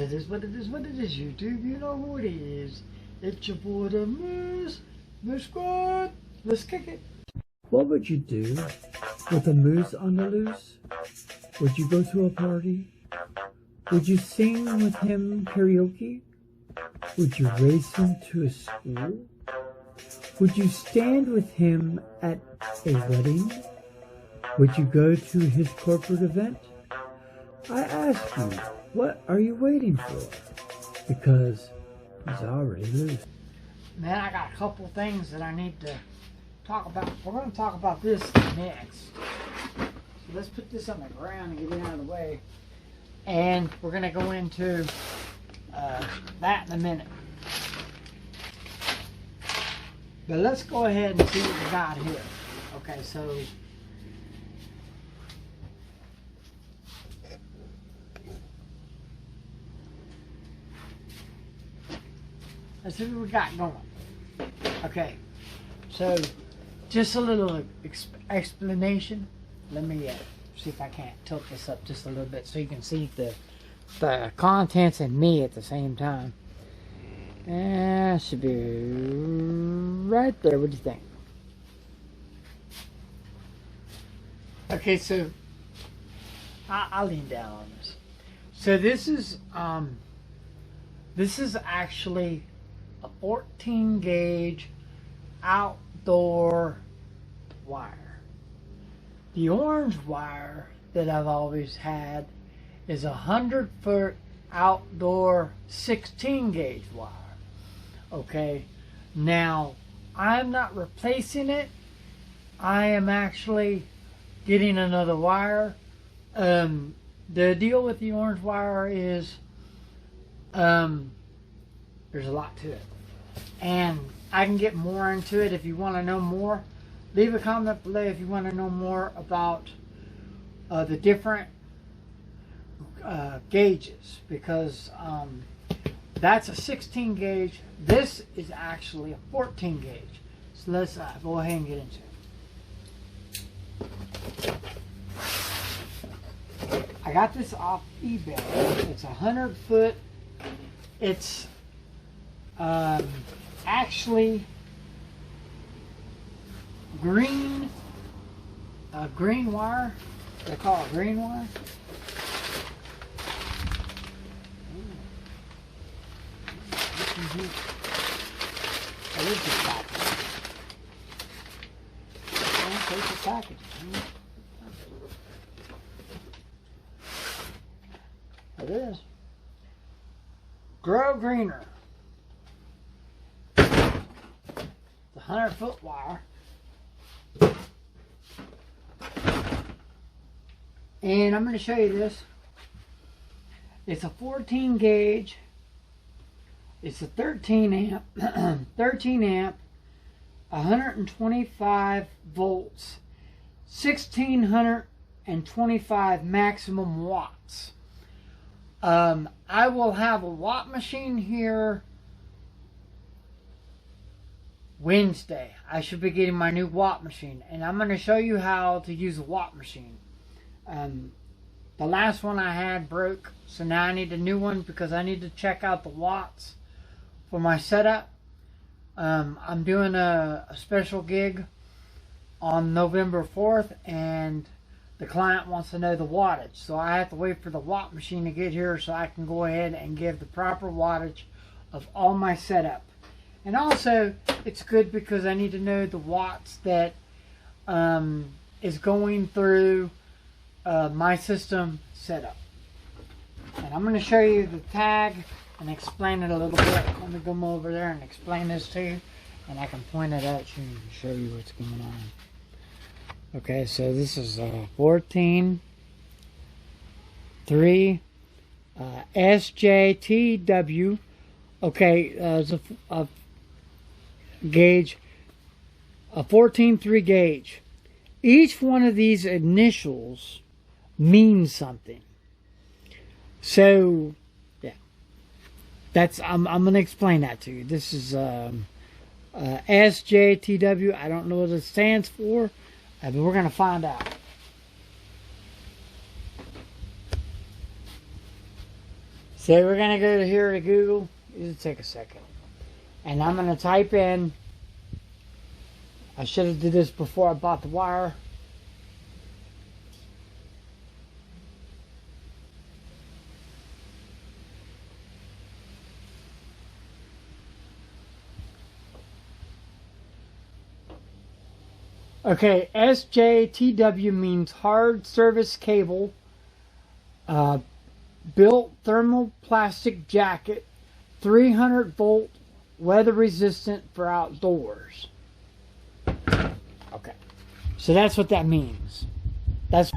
It is what it is, what it is, YouTube. You know who it is. It's your boy, the Moose Squad. Let's kick it. What would you do with a moose on the loose? Would you go to a party? Would you sing with him karaoke? Would you race him to a school? Would you stand with him at a wedding? Would you go to his corporate event? I ask you, what are you waiting for? Because he's already loose. Man, I got a couple things that I need to talk about. We're going to talk about this next. So let's put this on the ground and get it out of the way. And we're going to go into that in a minute. But let's go ahead and see what we got here. Okay, so let's see what we got going. Okay, so just a little explanation. Let me see if I can't tilt this up just a little bit so you can see the contents and me at the same time. Should be right there. What do you think? Okay, so I'll lean down on this. So this is actually a 14 gauge outdoor wire. The orange wire that I've always had is a 100-foot outdoor 16 gauge wire. Okay, now I'm not replacing it. I am actually getting another wire. The deal with the orange wire is there's a lot to it, and I can get more into it. If you want to know more, leave a comment below if you want to know more about the different gauges, because that's a 16 gauge. This is actually a 14 gauge. So let's go ahead and get into it. I got this off eBay. It's a 100-foot. It's actually green wire. They call it green wire. What is this package? Don't take the package. It is. Grow Greener. It's a 100-foot wire. And I'm going to show you this. It's a 14 gauge. It's a 13 amp, 13 amp, 125 volts, 1625 maximum watts. I will have a watt machine here Wednesday. I should be getting my new watt machine, and I'm going to show you how to use a watt machine. The last one I had broke, so now I need a new one because I need to check out the watts for my setup. I'm doing a special gig on November 4th, and the client wants to know the wattage, so I have to wait for the watt machine to get here so I can go ahead and give the proper wattage of all my setup. And also, it's good because I need to know the watts that is going through my system setup. And I'm going to show you the tag and explain it a little bit. Let me come over there and explain this to you, and I can point it at you and show you what's going on. Okay, so this is 14.3 SJTW. Okay, it's a gauge, a 14.3 gauge. Each one of these initials means something. So I'm going to explain that to you. This is SJTW. I don't know what it stands for, but we're going to find out. So we're going to go here to Google. It'll take a second. And I'm going to type in, I should have did this before I bought the wire. Okay, SJTW means hard service cable, built thermoplastic jacket, 300 volt, weather resistant for outdoors. Okay, so that's what that means. That's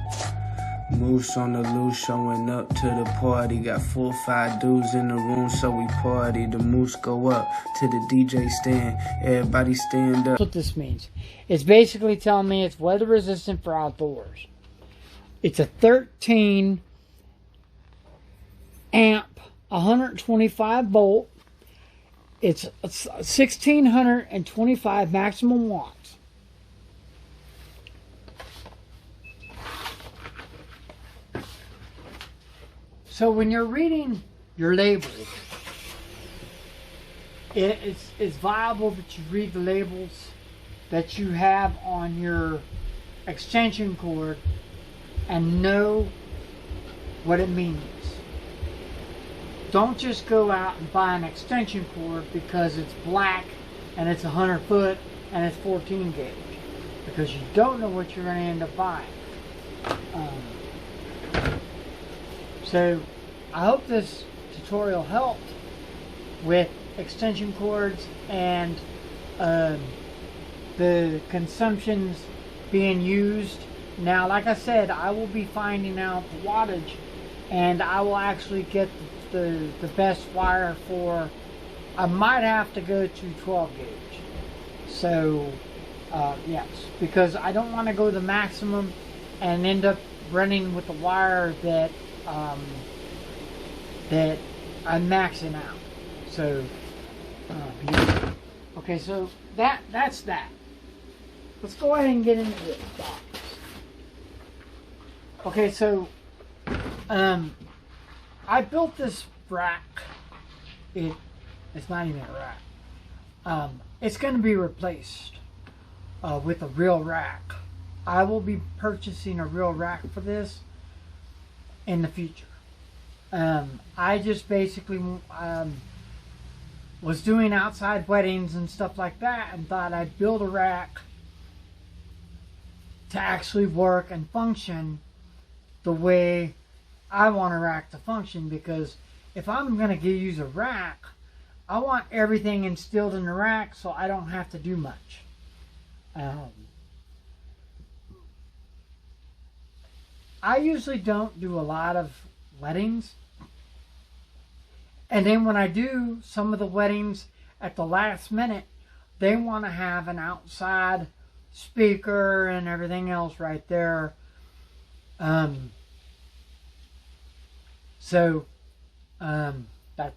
Moose on the loose, showing up to the party. Got 4 or 5 dudes in the room, so we party. The moose go up to the DJ stand. Everybody stand up. That's what this means. It's basically telling me it's weather resistant for outdoors. It's a 13 amp, 125 volt. It's 1625 maximum watts. So when you're reading your labels, it's viable that you read the labels that you have on your extension cord and know what it means. Don't just go out and buy an extension cord because it's black and it's 100 foot and it's 14 gauge, because you don't know what you're going to end up buying. So I hope this tutorial helped with extension cords and the consumptions being used. Now, like I said, I will be finding out the wattage, and I will actually get the best wire for, I might have to go to 12 gauge. So yes, because I don't want to go the maximum and end up running with the wire that that I'm maxing out. So yeah. Okay, so that's that. Let's go ahead and get into this box. Okay, so I built this rack. It's not even a rack. It's going to be replaced with a real rack. I will be purchasing a real rack for this in the future. I just basically was doing outside weddings and stuff like that, and thought I'd build a rack to actually work and function the way I want a rack to function. Because if I'm going to use a rack, I want everything instilled in the rack so I don't have to do much. I usually don't do a lot of weddings. And then when I do some of the weddings at the last minute, they want to have an outside speaker and everything else right there.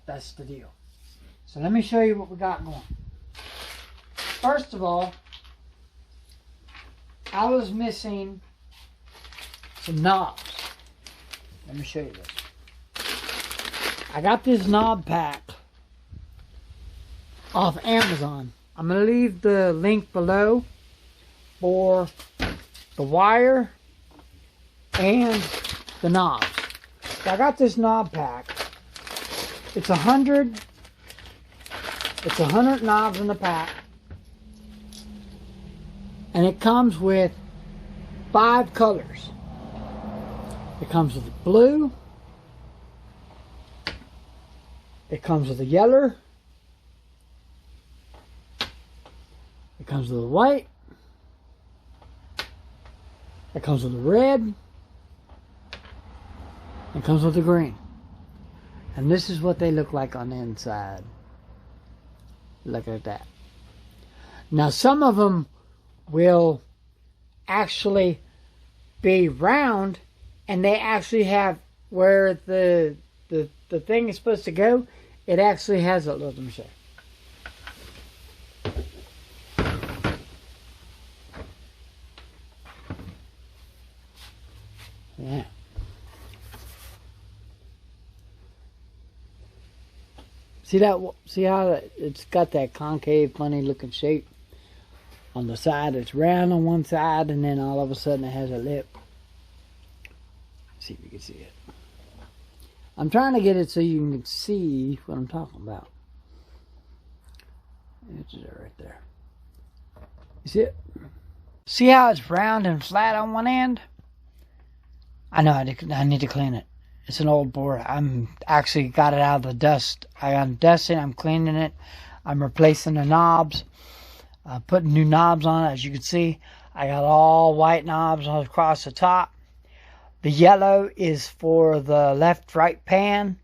That's the deal. So let me show you what we got going. First of all, I was missing some knobs. Let me show you this. I got this knob pack off Amazon. I'm going to leave the link below for the wire and the knobs. So I got this knob pack. It's 100 knobs in the pack. And it comes with 5 colors. It comes with blue. It comes with a yellow. It comes with a white. It comes with a red. It comes with a green. And this is what they look like on the inside. Look at that. Now some of them will actually be round, and they actually have where the thing is supposed to go. It actually has a little, let me show you. Yeah. See that? See how it's got that concave, funny looking shape on the side? It's round on one side, and then all of a sudden it has a lip. Let's see if you can see it. I'm trying to get it so you can see what I'm talking about. It's right there. You see it? See how it's round and flat on one end? I know I need to clean it. It's an old board. I'm actually got it out of the dust. I'm dusting, I'm cleaning it. I'm replacing the knobs. Putting new knobs on it. As you can see, I got all white knobs all across the top. The yellow is for the left-right pan.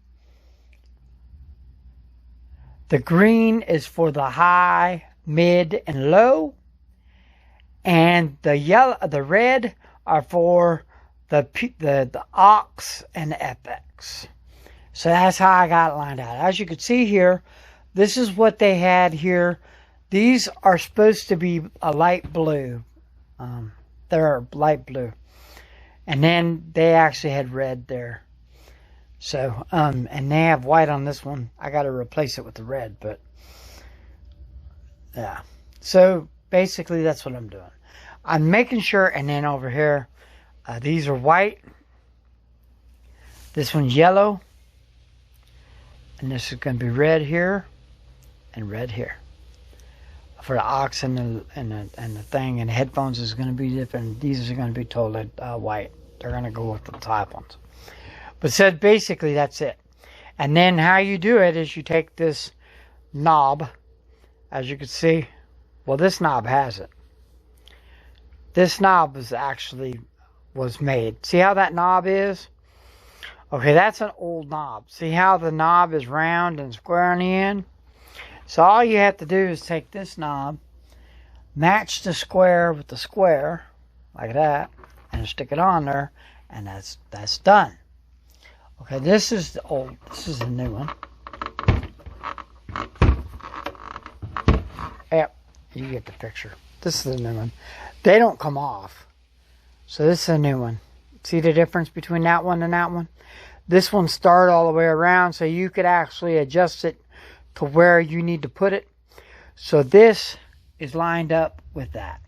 The green is for the high, mid, and low. And the red are for the aux and the FX. So that's how I got it lined out. As you can see here, this is what they had here. These are supposed to be a light blue. They're light blue. And then they actually had red there. So, and they have white on this one. I got to replace it with the red, but yeah. So basically that's what I'm doing. I'm making sure, and then over here, these are white. This one's yellow. And this is going to be red here and red here. For the aux and the thing, and the headphones is going to be different. These are going to be totally white. They're going to go with the top ones. But said basically that's it. And then how you do it is you take this knob, as you can see. Well, this knob has it. This knob was made. See how that knob is? Okay, that's an old knob. See how the knob is round and square on the end? So all you have to do is take this knob, match the square with the square, like that, and stick it on there, and that's done. Okay, this is the old, this is the new one. Yep, you get the picture. This is the new one. They don't come off. So this is a new one. See the difference between that one and that one? This one started all the way around, so you could actually adjust it to where you need to put it. So this is lined up with that.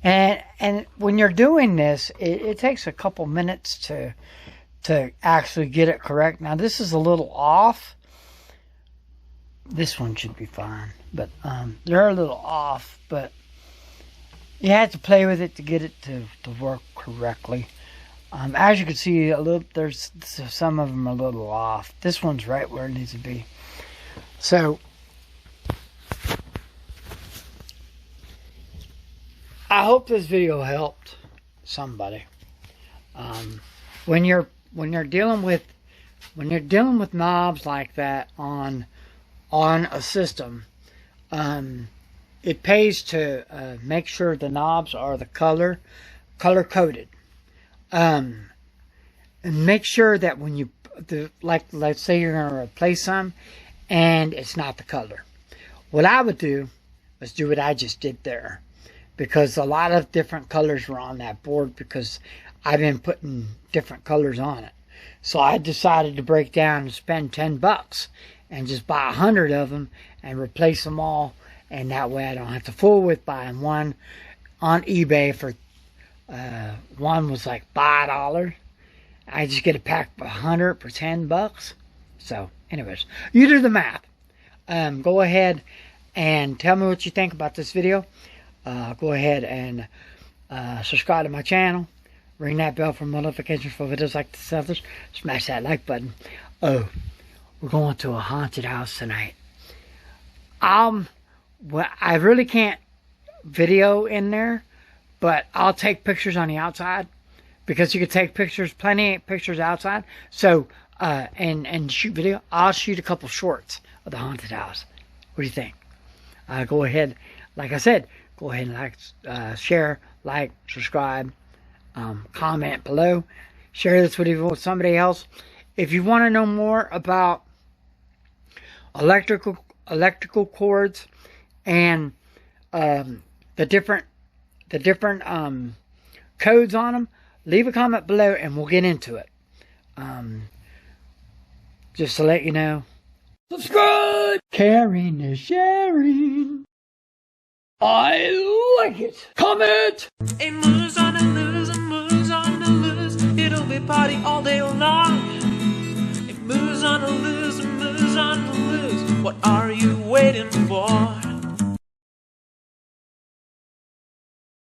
And when you're doing this, it takes a couple minutes to actually get it correct. Now this is a little off. This one should be fine, but they're a little off, but you have to play with it to get it to work correctly. As you can see, there's some of them are a little off. This one's right where it needs to be. So I hope this video helped somebody. When you're dealing with knobs like that on a system, it pays to make sure the knobs are the color coded, and make sure that when you let's say you're going to replace some and it's not the color. What I would do is do what I just did there, because a lot of different colors were on that board because I've been putting different colors on it. So I decided to break down and spend $10 and just buy 100 of them and replace them all, and that way I don't have to fool with buying one on eBay for one was like $5. I just get a pack of 100 for $10. So anyways, you do the math. Go ahead and tell me what you think about this video. Go ahead and subscribe to my channel. Ring that bell for notifications for videos like this others. Smash that like button. Oh, we're going to a haunted house tonight. Well, I really can't video in there, but I'll take pictures on the outside, because you can take pictures, plenty of pictures outside. So and shoot video. I'll shoot a couple shorts of the haunted house. What do you think? Go ahead, like I said, go ahead and share, like, subscribe, comment below, share this video with somebody else. If you want to know more about electrical cords and the different codes on them, leave a comment below and we'll get into it. Just to let you know, Subscribe! Caring is sharing. I like it. Comment! A moose on a loose, a moose on a loose. It'll be party all day long. A moose on a loose, a moose on a loose. What are you waiting for?